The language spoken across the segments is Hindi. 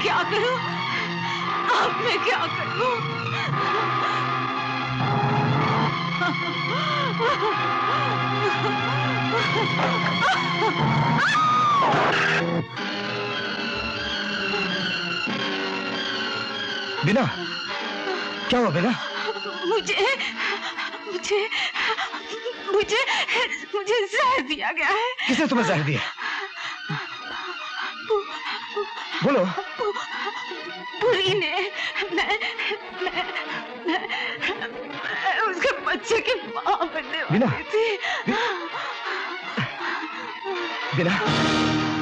क्या करूं? अब मैं क्या करूं? बिना, क्या हुआ बिना? मुझे मुझे मुझे मुझे जहर दिया गया है। किसने तुम्हें जहर दिया? बोलो। पुरी ने। मैं उसके बच्चे की माँ बनने वाली थी। बिना,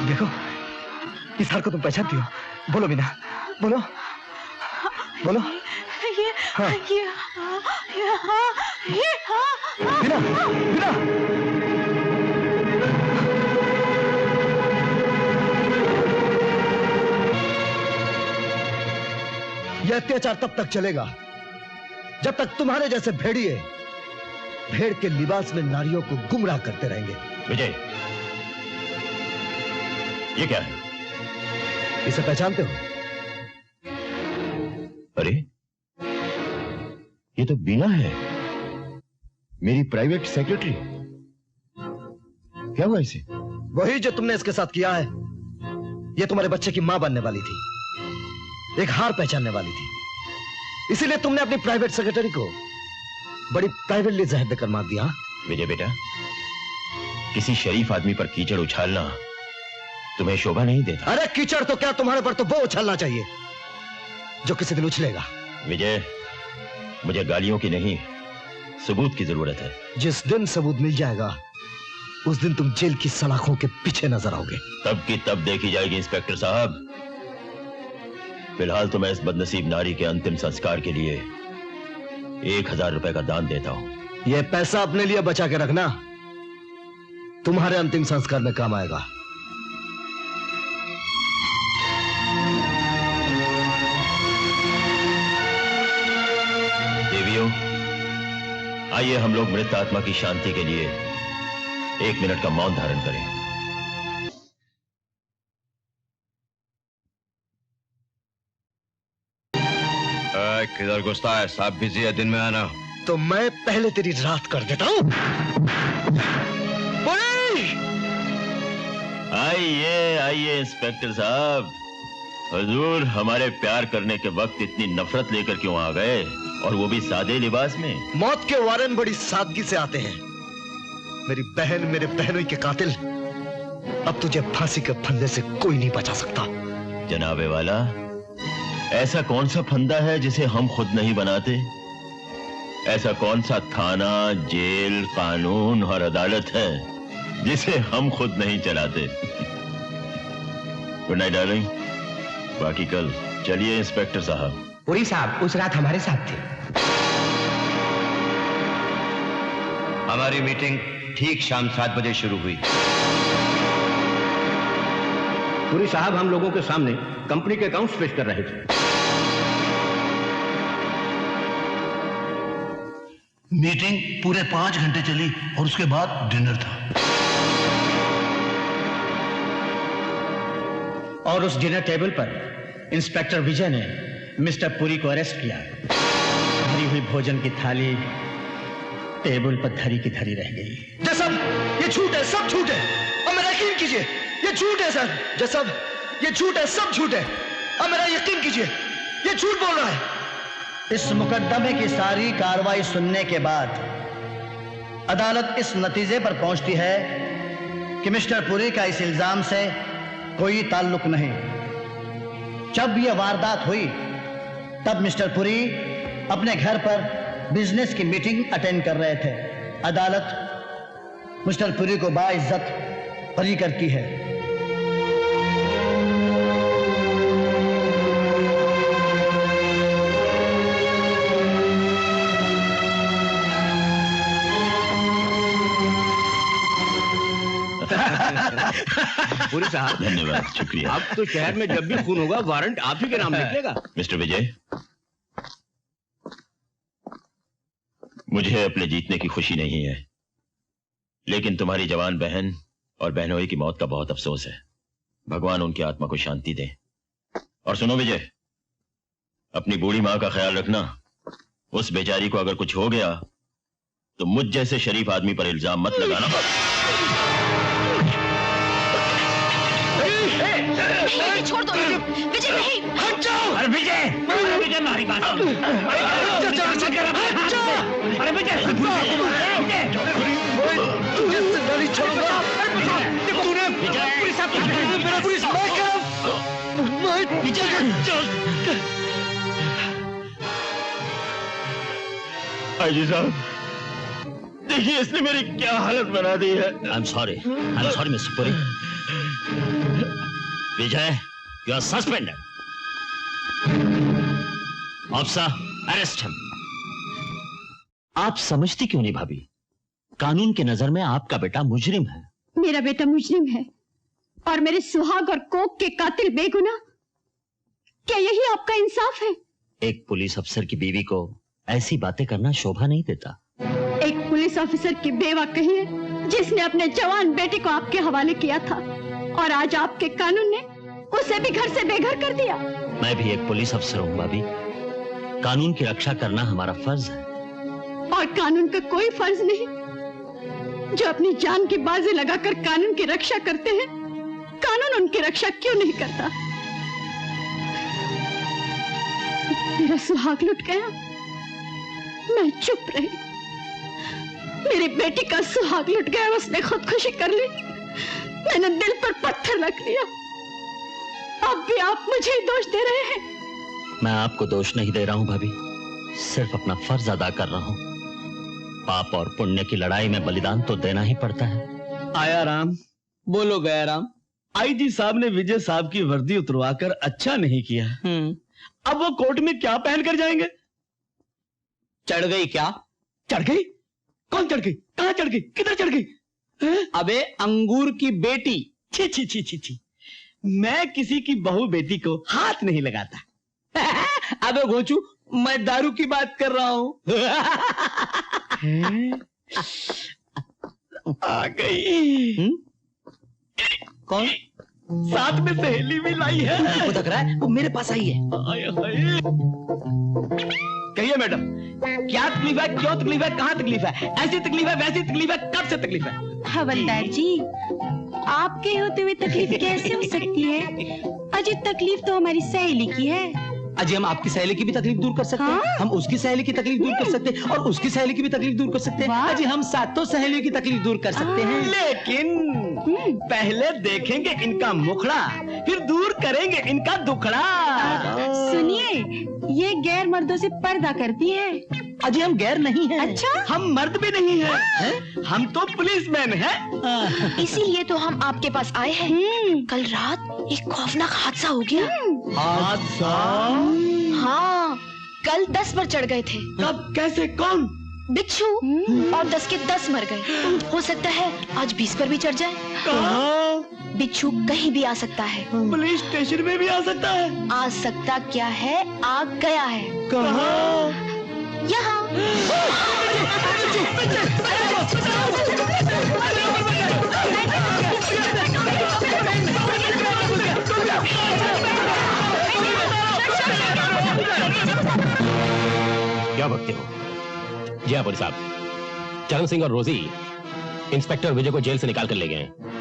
देखो इस हार को तुम पहचानती हो? बोलो बिना, बोलो बोलो। हाँ। बिना, बिना। यह अत्याचार तब तक चलेगा जब तक तुम्हारे जैसे भेड़िए भेड़ के लिबास में नारियों को गुमराह करते रहेंगे। विजय, ये क्या है? इसे पहचानते हो? अरे, ये तो बीना है, मेरी प्राइवेट सेक्रेटरी। क्या हुआ इसे? वही जो तुमने इसके साथ किया है। ये तुम्हारे बच्चे की मां बनने वाली थी, एक हार पहचानने वाली थी। इसीलिए तुमने अपनी प्राइवेट सेक्रेटरी को बड़ी प्राइवेटली जहर देकर मार दिया। विजय बेटा, किसी शरीफ आदमी पर कीचड़ उछालना तुम्हें शोभा नहीं देता। अरे कीचड़ तो क्या, तुम्हारे पर तो वो उछलना चाहिए जो किसी दिन उछलेगा। विजय, मुझे गालियों की नहीं, सबूत की जरूरत है। जिस दिन सबूत मिल जाएगा उस दिन तुम जेल की सलाखों के पीछे नजर आओगे। तब की तब देखी जाएगी इंस्पेक्टर साहब। फिलहाल तो मैं इस बदनसीब नारी के अंतिम संस्कार के लिए 1000 रुपए का दान देता हूं। यह पैसा अपने लिए बचा के रखना, तुम्हारे अंतिम संस्कार में काम आएगा। देवियों, आइए हम लोग मृत आत्मा की शांति के लिए 1 मिनट का मौन धारण करें। किधर घुसता है? साहब बिजी है, दिन में आना। तो मैं पहले तेरी रात कर देता हूं। आइए आइए इंस्पेक्टर साहब। हुजूर, हमारे प्यार करने के वक्त इतनी नफरत लेकर क्यों आ गए, और वो भी सादे लिबास में? मौत के वारन बड़ी सादगी से आते हैं। मेरी बहन, मेरे बहनों के कातिल, अब तुझे फांसी के फंदे से कोई नहीं बचा सकता। जनाबे वाला, ऐसा कौन सा फंदा है जिसे हम खुद नहीं बनाते? ऐसा कौन सा थाना, जेल, कानून और अदालत है जिसे हम खुद नहीं चलाते? गुड नाइट डार्लिंग, बाकी कल। चलिए इंस्पेक्टर साहब। पुरी साहब उस रात हमारे साथ थे। हमारी मीटिंग ठीक शाम 7 बजे शुरू हुई। पुरी साहब हम लोगों के सामने कंपनी के अकाउंट्स पेश कर रहे थे। मीटिंग पूरे 5 घंटे चली और उसके बाद डिनर था। और उस डिनर टेबल पर इंस्पेक्टर विजय ने मिस्टर पुरी को अरेस्ट किया। भरी हुई भोजन की थाली टेबल पर धरी की धरी रह गई। जसब, ये झूठ है, सब झूठ है। अब मेरा यकीन कीजिए, ये झूठ है सर। जसब, ये झूठ है, सब झूठ है। अब मेरा यकीन कीजिए, ये झूठ बोल रहा है। इस मुकदमे की सारी कार्रवाई सुनने के बाद अदालत इस नतीजे पर पहुंचती है कि मिस्टर पुरी का इस इल्जाम से कोई ताल्लुक नहीं। जब यह वारदात हुई तब मिस्टर पुरी अपने घर पर बिजनेस की मीटिंग अटेंड कर रहे थे। अदालत मिस्टर पुरी को बाइज्जत बरी करती है। पुरी साहब, धन्यवाद, शुक्रिया। अब तो शहर में जब भी खून होगा वारंट आप ही के नाम निकलेगा। मिस्टर विजय, मुझे अपने जीतने की खुशी नहीं है, लेकिन तुम्हारी जवान बहन और बहनोई की मौत का बहुत अफसोस है। भगवान उनकी आत्मा को शांति दे और सुनो विजय, अपनी बूढ़ी मां का ख्याल रखना। उस बेचारी को अगर कुछ हो गया तो मुझ जैसे शरीफ आदमी पर इल्जाम मत लगाना। नहीं, छोड़ दो विजय, नहीं। हट जाओ। अरे विजय, विजय हमारी बात सुनो। अरे विजय, गाड़ी छोड़ूंगा। तूने पुलिस हाजी साहब, देखिए इसने मेरी क्या हालत बना दी है। I am sorry mister Puri. Vijay, you are suspended. Officer, arrest him. आप समझती क्यों नहीं भाभी? कानून की नजर में आपका बेटा मुजरिम है। मेरा बेटा मुजरिम है और मेरे सुहाग और कोक के कातिल बेगुनाह। क्या यही आपका इंसाफ है? एक पुलिस अफसर की बीवी को ऐसी बातें करना शोभा नहीं देता। एक पुलिस ऑफिसर की बेवा कही है जिसने अपने जवान बेटे को आपके हवाले किया था और आज आपके कानून ने उसे भी घर से बेघर कर दिया। मैं भी एक पुलिस अफसर हूँ भाभी। कानून की रक्षा करना हमारा फर्ज है। और कानून का कोई फर्ज नहीं। जो अपनी जान की बाजी लगाकर कानून की रक्षा करते हैं, कानून उनकी रक्षा क्यों नहीं करता? मेरा सुहाग लुट गया, मैं चुप रही। मेरी बेटी का सुहाग लुट गया, उसने खुदकुशी कर ली, मैंने दिल पर पत्थर रख लिया। अब भी आप मुझे ही दोष दे रहे हैं। मैं आपको दोष नहीं दे रहा हूं भाभी, सिर्फ अपना फर्ज अदा कर रहा हूं। पाप और पुण्य की लड़ाई में बलिदान तो देना ही पड़ता है। आया राम, बोलो गया राम। आईजी साहब ने विजय साहब की वर्दी उतरवाकर अच्छा नहीं किया। अब वो कोर्ट में क्या पहन कर जाएंगे? चढ़ गई क्या? चढ़ गई? कौन चढ़ गई? कहां चढ़ गई? किधर चढ़ गई? अबे अंगूर की बेटी। छी छी छी छी छी, मैं किसी की बहू बेटी को हाथ नहीं लगाता। अबे घोचू, मैं दारू की बात कर रहा हूं। आ गई। कौन? साथ में सहेली भी लाई है। वो लग रहा है वो मेरे पास आई है। कहिए मैडम, क्या तकलीफ है? क्यों तकलीफ है? कहाँ तकलीफ है? ऐसी तकलीफ है, वैसी तकलीफ है, कब से तकलीफ है? हवलदार जी, आपके होते हुए तकलीफ कैसे हो सकती है? अजी तकलीफ तो हमारी सहेली की है। अजी हम आपकी सहेली की भी तकलीफ दूर कर सकते हैं। हाँ? हम उसकी सहेली की तकलीफ दूर कर सकते हैं और उसकी सहेली की भी तकलीफ दूर कर सकते हैं। वाह। अजी हम सातों सहेलियों की तकलीफ दूर कर सकते हैं। लेकिन पहले देखेंगे इनका मुखड़ा, फिर दूर करेंगे इनका दुखड़ा। सुनिए, ये गैर मर्दों से पर्दा करती है। अजी हम गैर नहीं हैं। अच्छा? हम मर्द भी नहीं हैं, हम तो पुलिसमैन हैं। इसीलिए तो हम आपके पास आए हैं। कल रात एक खौफनाक हादसा हो गया। हादसा? हाँ, कल 10 पर चढ़ गए थे। कब? कैसे? कौन? बिच्छू, और 10 के 10 मर गए। हो सकता है आज 20 पर भी चढ़ जाए। कहाँ? बिच्छू कहीं भी आ सकता है। पुलिस स्टेशन में भी आ सकता है। आ सकता क्या है, आ गया है। कहाँ? यहाँ। क्या बकते हो? जी हाँ पुलिस साहब, चरण सिंह और रोजी इंस्पेक्टर विजय को जेल से निकाल कर ले गए हैं।